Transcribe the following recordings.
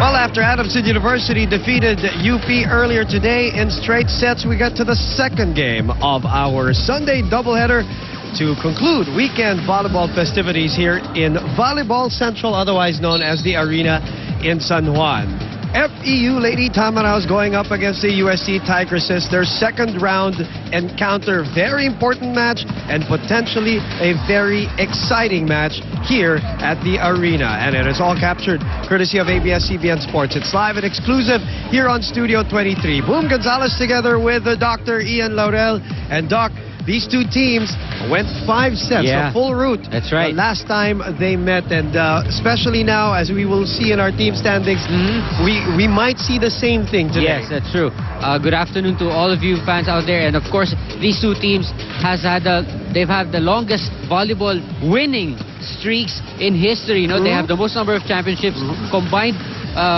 Well, after Adamson University defeated UP earlier today in straight sets, we got to the second game of our Sunday doubleheader to conclude weekend volleyball festivities here in Volleyball Central, otherwise known as the Arena in San Juan. FEU Lady Tamaraos going up against the UST Tigresses. Their second round encounter. Very important match and potentially a very exciting match here at the Arena. And it is all captured courtesy of ABS-CBN Sports. It's live and exclusive here on Studio 23. Boom Gonzalez together with Dr. Ian Laurel. And Doc, these two teams went 5 sets, a full route. That's right. The last time they met, and especially now, as we will see in our team standings, we might see the same thing today. Yes, that's true. Good afternoon to all of you fans out there, and of course, these two teams they've had the longest volleyball winning streaks in history. You know, they have the most number of championships combined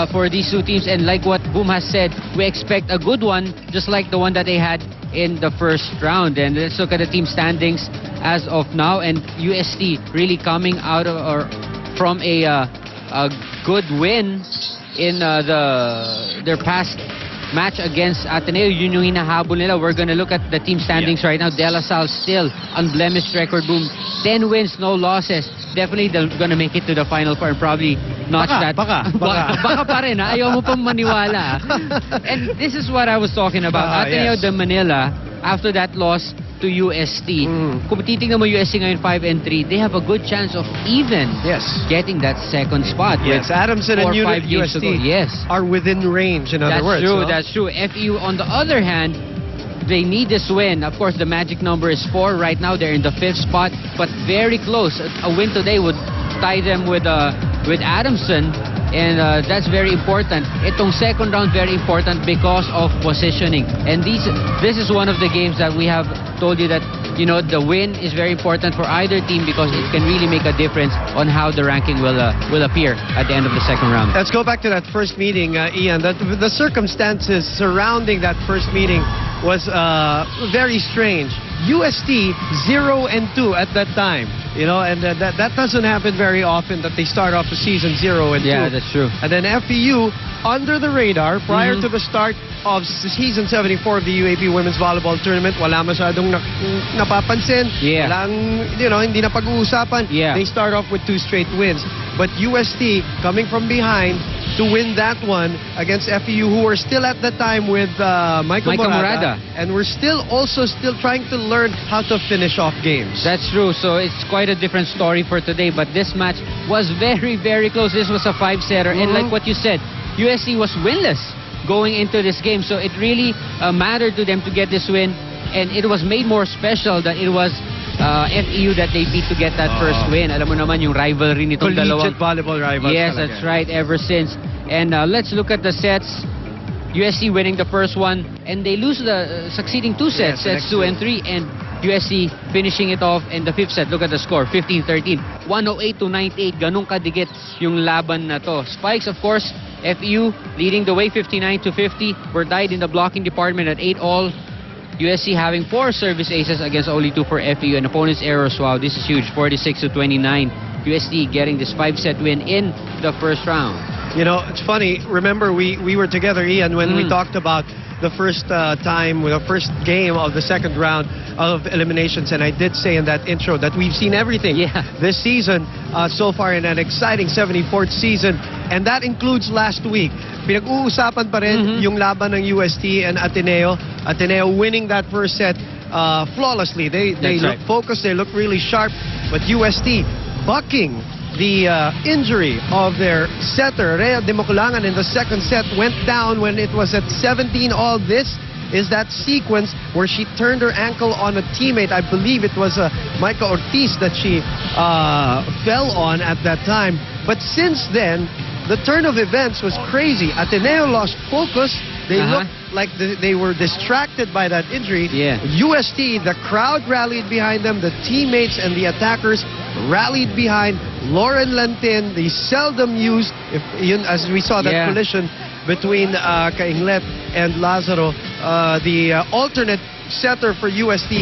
for these two teams, and like what Boom has said, we expect a good one, just like the one that they had in the first round. And let's look at the team standings as of now, and UST really coming out of from a good win in their past match against Ateneo. Yun yung hinahabol nila. We're gonna look at the team standings right now. De La Salle still unblemished record. Boom, 10 wins, no losses. Definitely they're gonna make it to the Final Four and probably notch that. Baka pa rin, ha? Ayaw mo pang maniwala. And this is what I was talking about. Ateneo de Manila, after that loss to UST. Kung titignan mo UST ngayon 5-3, they have a good chance of even getting that second spot. Yes, Adamson and UST are within range, in other words. That's true. FEU, on the other hand, they need this win. Of course, the magic number is 4. Right now, they're in the 5th spot, but very close. A win today would tie them with Adamson, and that's very important. Itong second round, very important because of positioning. And this is one of the games that we have told you that, you know, the win is very important for either team because it can really make a difference on how the ranking will appear at the end of the second round. Let's go back to that first meeting, Ian. The circumstances surrounding that first meeting was very strange. UST 0-2 at that time, you know, and that doesn't happen very often that they start off the season 0-2. Yeah, that's true. And then FEU under the radar prior to the start of season 74 of the UAP Women's Volleyball Tournament. Wala masyadong napapansin. Walang, you know, hindi na pag-uusapan. They start off with 2 straight wins. But UST coming from behind to win that one against FEU, who were still at the time with Michael Morada. And we're still trying to learn how to finish off games. That's true. So it's quite a different story for today. But this match was very, very close. This was a 5-setter. And like what you said, UST was winless going into this game. So it really mattered to them to get this win. And it was made more special that it was FEU that they beat to get that first win. Alam mo naman yung rivalry nitong dalawang volleyball rivals. Yes, that's right, ever since. And let's look at the sets. UST winning the first one, and they lose the succeeding 2 sets, sets 2 and 3, and UST finishing it off in the 5th set. Look at the score, 15-13, 108-98. Ganun kadikit yung laban na to. Spikes, of course, FEU leading the way 59-50. We're tied in the blocking department at 8-all. UST having 4 service aces against only 2 for FEU, and opponent's errors. Wow, this is huge, 46-29. UST getting this 5-set win in the first round. You know, it's funny. Remember, we were together, Ian, when we talked about the first the first game of the second round of eliminations, and I did say in that intro that we've seen everything this season so far in an exciting 74th season, and that includes last week. Pinag-uusapan pa rin yung laban ng UST and Ateneo. Ateneo winning that first set flawlessly. They look focused, they look really sharp, but UST bucking the injury of their setter, Rhea de Moculangan, in the second set, went down when it was at 17-all. This is that sequence where she turned her ankle on a teammate. I believe it was Micah Ortiz that she fell on at that time. But since then, the turn of events was crazy. Ateneo lost focus. They looked like they were distracted by that injury. UST, the crowd rallied behind them. The teammates and the attackers rallied behind Lauren Lantin, the seldom used, as we saw that collision between Kainglet and Lazaro, the alternate setter for UST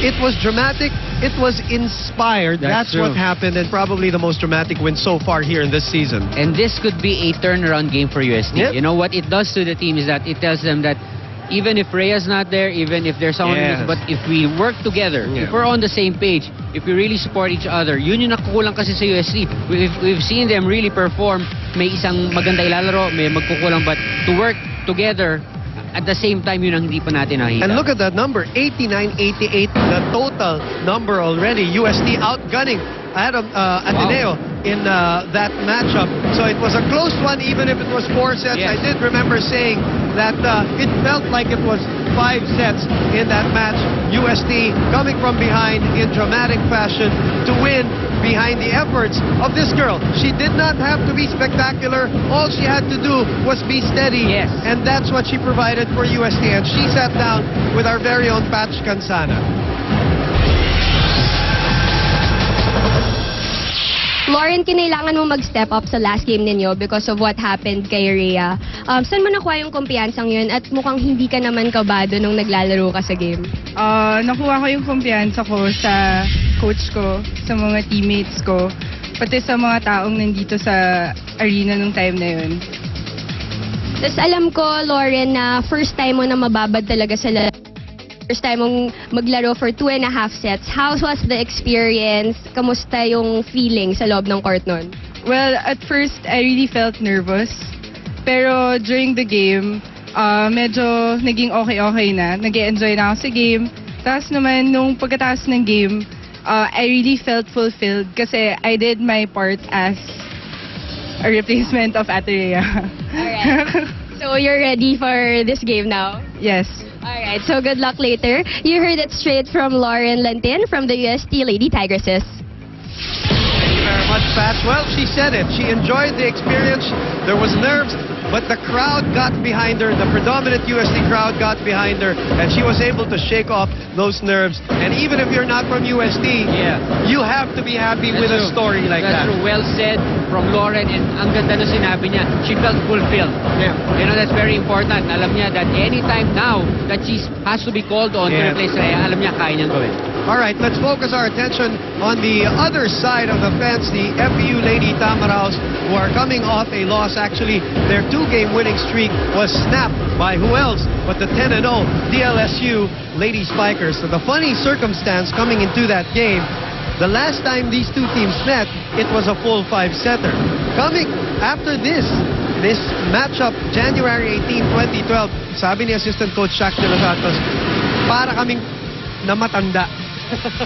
It was dramatic. It was inspired. That's true. what happened, and probably the most dramatic win so far here in this season. And this could be a turnaround game for UST. Yep. You know what it does to the team is that it tells them that even if Rhea's not there, even if there's someone Yes. but if we work together, if we're on the same page, if we really support each other, yun yung nakukulang kasi sa UST. We've seen them really perform. May isang maganda ilalaro, may magkukulang, but to work together at the same time, yun ang hindi pa natin nakita. And look at that number, 89-88, the total number already. UST outgunning Ateneo in that matchup. So it was a close one, even if it was 4 sets. Yes. I did remember saying that it felt like it was 5 sets in that match. UST coming from behind in dramatic fashion to win behind the efforts of this girl. She did not have to be spectacular. All she had to do was be steady. Yes. And that's what she provided for UST. And she sat down with our very own Patch Cansana. Lauren, kinailangan mo mag-step up sa last game ninyo because of what happened kay Rhea. Saan mo nakuha yung kumpiyansang yun at mukhang hindi ka naman kabado nung naglalaro ka sa game? Nakuha ko yung kumpiyansa ko sa coach ko, sa mga teammates ko, pati sa mga taong nandito sa arena nung time na yun. Tapos alam ko, Lauren, na first time mo na mababad talaga sa first time mong maglaro for 2.5 sets. How was the experience? Kamusta yung feeling sa loob ng court nun? Well, at first, I really felt nervous. Pero during the game, medyo naging okay na. Nag-e-enjoy na ako sa game. Tapos naman, nung pagkatapos ng game, I really felt fulfilled kasi I did my part as a replacement of Aterea. Alright. So you're ready for this game now? Yes. Alright, so good luck later. You heard it straight from Lauren Lantin from the UST Lady Tigresses. Thank you very much, Pat. Well, she said it. She enjoyed the experience. There was nerves, but the crowd got behind her. The predominant UST crowd got behind her, and she was able to shake off those nerves. And even if you're not from UST, you have to be happy with a story like that. That's true. Well said from Lauren, and ang ganda na sinabi niya, she felt fulfilled. Yeah. You know, that's very important. Alam niya that anytime now that she has to be called on to replace Rhea, alam niya kaya niyang gawin. All right, let's focus our attention on the other side of the fence, the FEU Lady Tamaraos, who are coming off a loss. Actually, their 2-game winning streak was snapped by who else but the 10-0 DLSU Lady Spikers. So the funny circumstance coming into that game, the last time these two teams met, it was a full 5-setter. Coming after this matchup, January 18, 2012, sabi ni Assistant Coach Shaq de los Santos, para kaming namatanda.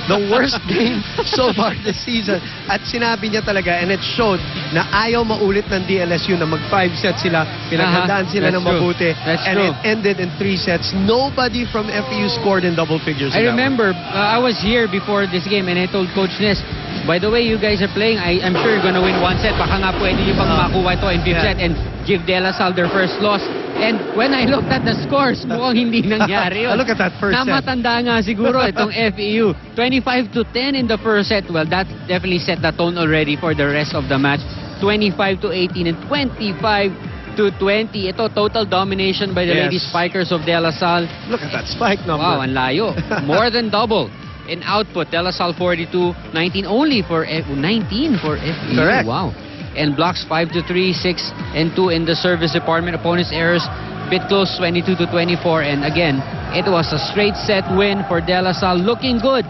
The worst game so far this season. At sinabi niya talaga, and it showed, na ayaw maulit ng DLSU na mag-5 sets sila. Pinaghandaan sila ng mabuti. And it ended in 3 sets. Nobody from FEU scored in double figures. I remember, I was here before this game and I told Coach Ness, by the way, you guys are playing, I'm sure you're gonna win 1 set. Baka nga pwede nyo pang makuha ito in 5th set and give De La Salle their first loss. And when I looked at the scores, mukhang hindi nangyari yun. Look at that first set. Namatanda nga siguro itong FEU. 25-10 in the first set. Well, that definitely set the tone already for the rest of the match. 25-18 and 25-20. Ito, total domination by the Lady Spikers of De La Salle. Look at that spike number. Wow, ang layo. More than double in output. De La Salle 42, 19 only for 19 for FEU. Correct. Wow. And blocks 5-3, 6 and 2 in the service department. Opponents' errors bit close, 22-24. And again, it was a straight set win for De La Salle. Looking good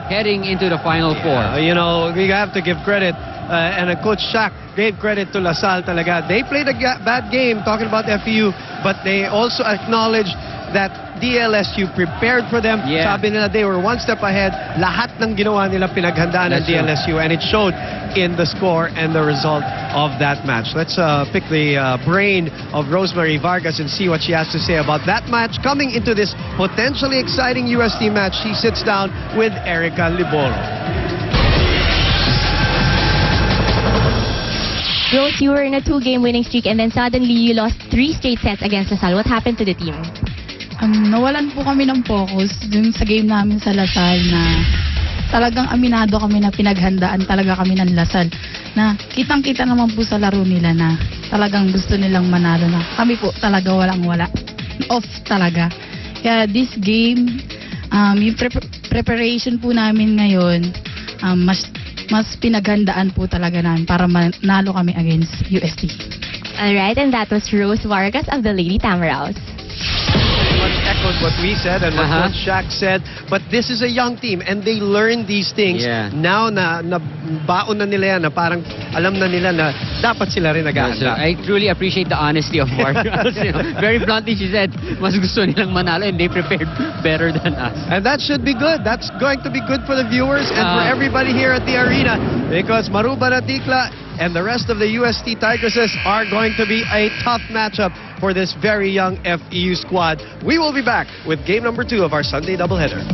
heading into the Final Four. You know, we have to give credit. And Coach Shaq gave credit to La Salle talaga. They played a bad game, talking about FEU, but they also acknowledged that DLSU prepared for them. Sabi nila they were 1 step ahead. Lahat ng ginawa nila pinaghandaan ng DLSU, and it showed in the score and the result of that match. Let's pick the brain of Rosemary Vargas and see what she has to say about that match. Coming into this potentially exciting UST match, she sits down with Erica Libolo. Rose, you were in a 2-game winning streak and then suddenly you lost 3 straight sets against La Salle. What happened to the team? Nawalan po kami ng focus dun sa game namin sa La Salle na talagang aminado kami na pinaghandaan talaga kami ng La Salle. Na kitang-kita naman po sa laro nila na talagang gusto nilang manalo na. Kami po talaga walang-wala. Off talaga. Kaya this game, yung preparation po namin ngayon, mas pinaghandaan po talaga namin para manalo kami against UST. Alright, and that was Rose Vargas of the Lady Tamaraos. Much echoed what we said and what Coach Shaq said, but this is a young team and they learn these things now na baon na nila yan, na parang alam na nila na dapat sila rin naghahanda. I truly appreciate the honesty of Vargas. Very bluntly, she said, mas gusto nilang manalo and they prepared better than us. And that should be good. That's going to be good for the viewers and for everybody here at the arena, because Maruba Natikla and the rest of the UST Tigresses are going to be a tough matchup for this very young FEU squad. We will be back with game number 2 of our Sunday doubleheader.